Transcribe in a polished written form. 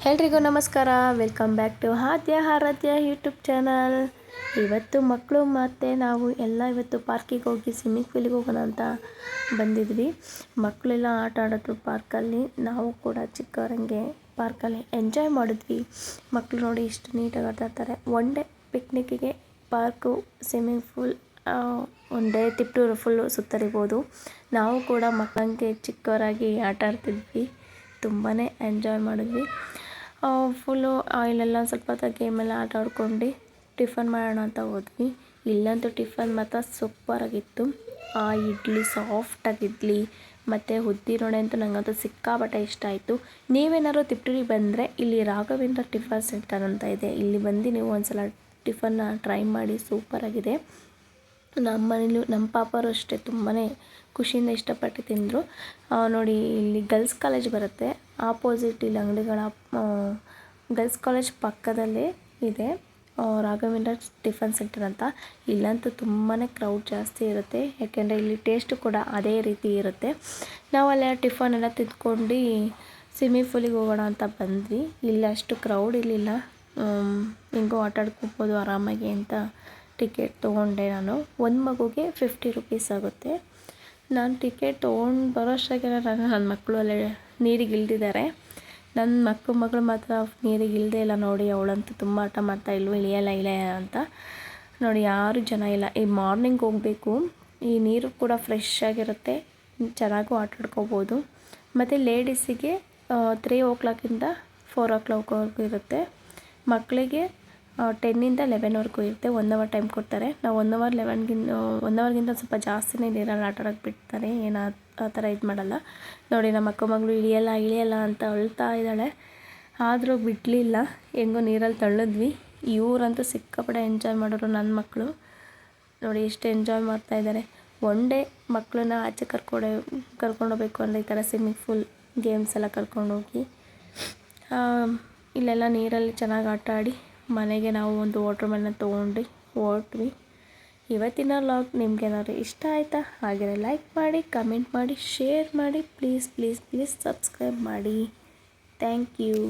ಎಲ್ರಿಗೂ ನಮಸ್ಕಾರ. Welcome back to Aaradhya YouTube channel. ಇವತ್ತು ಮಕ್ಕಳು ಮತ್ತು ನಾವು ಎಲ್ಲ ಇವತ್ತು ಪಾರ್ಕಿಗೆ ಹೋಗಿ ಸ್ವಿಮ್ಮಿಂಗ್ ಪೂಲಿಗೆ ಹೋಗೋಣ ಅಂತ ಬಂದಿದ್ವಿ. ಮಕ್ಕಳೆಲ್ಲ ಆಟ ಆಡೋದು ಪಾರ್ಕಲ್ಲಿ, ನಾವು ಕೂಡ ಚಿಕ್ಕವರಂಗೆ ಪಾರ್ಕಲ್ಲಿ ಎಂಜಾಯ್ ಮಾಡಿದ್ವಿ. ಮಕ್ಕಳು ನೋಡಿ ಇಷ್ಟು ನೀಟಾಗಿ ಆಟ ಆಡ್ತಾರೆ. ಒನ್ ಡೇ ಪಿಕ್ನಿಕ್ಕಿಗೆ park, swimming pool one day Tiptur full ಸುತ್ತರಿಬೋದು. ನಾವು ಕೂಡ ಮಕ್ಕಳಂಗೆ ಚಿಕ್ಕವರಾಗಿ ಆಟ ಆಡ್ತಿದ್ವಿ, ತುಂಬಾ ಎಂಜಾಯ್ ಮಾಡಿದ್ವಿ. ಫುಲ್ಲು ಇಲ್ಲೆಲ್ಲ ಸ್ವಲ್ಪ ಹೊತ್ತು ಗೇಮೆಲ್ಲ ಆಟ ಆಡ್ಕೊಂಡು ಟಿಫನ್ ಮಾಡೋಣ ಅಂತ ಹೋದ್ವಿ. ಇಲ್ಲಂತೂ ಟಿಫನ್ ಮಾತ್ರ ಸೂಪರಾಗಿತ್ತು. ಆ ಇಡ್ಲಿ, ಸಾಫ್ಟಾಗಿ ಇಡ್ಲಿ ಮತ್ತು ಉದ್ದಿನವಡೆ ಅಂತೂ ನನಗಂತೂ ಸಿಕ್ಕಾಪಟ್ಟೆ ಇಷ್ಟ ಆಯಿತು. ನೀವೇನಾದ್ರು ತಿಪ್ಟೂರಿಗೆ ಬಂದರೆ ಇಲ್ಲಿ ರಾಘವೇಂದ್ರ ಟಿಫನ್ ಸೆಂಟರ್ ಅಂತ ಇದೆ, ಇಲ್ಲಿ ಬಂದು ನೀವು ಒಂದ್ಸಲ ಟಿಫನ್ನ ಟ್ರೈ ಮಾಡಿ, ಸೂಪರಾಗಿದೆ. ನಮ್ಮ ಮನೇಲೂ ನಮ್ಮ ಪಾಪರು ಅಷ್ಟೇ ತುಂಬಾ ಖುಷಿಯಿಂದ ಇಷ್ಟಪಟ್ಟು ತಿಂದರು. ನೋಡಿ ಇಲ್ಲಿ ಗರ್ಲ್ಸ್ ಕಾಲೇಜ್ ಬರುತ್ತೆ, ಆಪೋಸಿಟ್ ಇಲ್ಲಿ ಅಂಗಡಿಗಳ ಗರ್ಲ್ಸ್ ಕಾಲೇಜ್ ಪಕ್ಕದಲ್ಲೇ ಇದೆ ರಾಘವೇಂದ್ರ ಟಿಫನ್ ಸೆಂಟರ್ ಅಂತ. ಇಲ್ಲಂತೂ ತುಂಬಾ ಕ್ರೌಡ್ ಜಾಸ್ತಿ ಇರುತ್ತೆ, ಯಾಕೆಂದರೆ ಇಲ್ಲಿ ಟೇಸ್ಟು ಕೂಡ ಅದೇ ರೀತಿ ಇರುತ್ತೆ. ನಾವು ಅಲ್ಲೇ ಟಿಫನ್ ಎಲ್ಲ ತಿಂದ್ಕೊಂಡು ಸ್ವಿಮ್ಮಿಂಗ್ ಪೂಲಿಗೆ ಹೋಗೋಣ ಅಂತ ಬಂದ್ವಿ. ಇಲ್ಲಿ ಅಷ್ಟು ಕ್ರೌಡ್ ಇರಲಿಲ್ಲ, ಹೆಂಗೋ ಆಟ ಆಡ್ಕೋಬೋದು ಆರಾಮಾಗಿ ಅಂತ ಟಿಕೆಟ್ ತೊಗೊಂಡೆ. ನಾನು ಒಂದು ಮಗುಗೆ 50 ರೂಪೀಸ್ ಆಗುತ್ತೆ. ನಾನು ಟಿಕೆಟ್ ತೊಗೊಂಡು ಬರೋ ಅಷ್ಟಾಗೆ ನನ್ನ ಮಕ್ಕಳು ಅಲ್ಲೇ ನೀರಿಗೆ ಇಳಿದಿದ್ದಾರೆ. ನನ್ನ ಮಗಳು ಮಾತ್ರ ನೀರಿಗೆ ಇಲ್ಲದೆ ಇಲ್ಲ ನೋಡಿ. ಅವಳಂತೂ ತುಂಬ ಆಟ ಮಾಡ್ತಾ ಇಳಿಯಲ್ಲ ಅಂತ ನೋಡಿ. ಯಾರು ಜನ ಇಲ್ಲ. ಈ ಮಾರ್ನಿಂಗ್ ಹೋಗಬೇಕು, ಈ ನೀರು ಕೂಡ ಫ್ರೆಶ್ ಆಗಿರುತ್ತೆ, ಚೆನ್ನಾಗೂ ಆಟ ಆಡ್ಕೋಬೋದು. ಮತ್ತು ಲೇಡೀಸಿಗೆ 3 o'clock 4 o'clock ಇರುತ್ತೆ. ಮಕ್ಕಳಿಗೆ 10 to 11 ಇರುತ್ತೆ. 1 hour ಟೈಮ್ ಕೊಡ್ತಾರೆ. ನಾವು 1 hour 1 hourಗಿಂತ ಸ್ವಲ್ಪ ಜಾಸ್ತಿನೇ ನೀರಲ್ಲಿ ಆಟ ಆಡೋಕ್ಕೆ ಬಿಡ್ತಾರೆ, ಏನು ಆ ಥರ ಇದು ಮಾಡಲ್ಲ. ನೋಡಿ ನಮ್ಮ ಮಗಳು ಇಳಿಯಲ್ಲ ಅಂತ ಅಳ್ತಾ ಇದ್ದಾಳೆ, ಆದರೂ ಬಿಡಲಿಲ್ಲ, ಹೆಂಗೋ ನೀರಲ್ಲಿ ತಳ್ಳಿದ್ವಿ. ಇವರಂತೂ ಸಿಕ್ಕಾಪಟ್ಟೆ ಎಂಜಾಯ್ ಮಾಡೋರು ನನ್ನ ಮಕ್ಕಳು. ನೋಡಿ ಎಷ್ಟು ಎಂಜಾಯ್ ಮಾಡ್ತಾಯಿದ್ದಾರೆ. ಒನ್ ಡೇ ಮಕ್ಕಳನ್ನ ಆಚೆ ಕರ್ಕೊಂಡೋಗ್ಬೇಕು ಅಂದರೆ ಈ ಥರ ಸ್ವಿಮ್ಮಿಂಗ್ ಪೂಲ್ ಗೇಮ್ಸ್ ಎಲ್ಲ ಕರ್ಕೊಂಡೋಗಿ ಇಲ್ಲೆಲ್ಲ ನೀರಲ್ಲಿ ಚೆನ್ನಾಗಿ ಆಟ ಆಡಿ ಮನೆಗೆ ನಾವು ಒಂದು ವಾಟರ್ ಮೆಲನ್ ತೊಗೊಂಡು ಹೊರಟ್ವಿ. ಇವತ್ತಿನ ವ್ಲಾಗ್ ನಿಮ್ಗೇನಾದ್ರು ಇಷ್ಟ ಆಯಿತಾ? ಹಾಗೆ ಲೈಕ್ ಮಾಡಿ, ಕಮೆಂಟ್ ಮಾಡಿ, ಶೇರ್ ಮಾಡಿ, ಪ್ಲೀಸ್ ಸಬ್ಸ್ಕ್ರೈಬ್ ಮಾಡಿ. Thank you.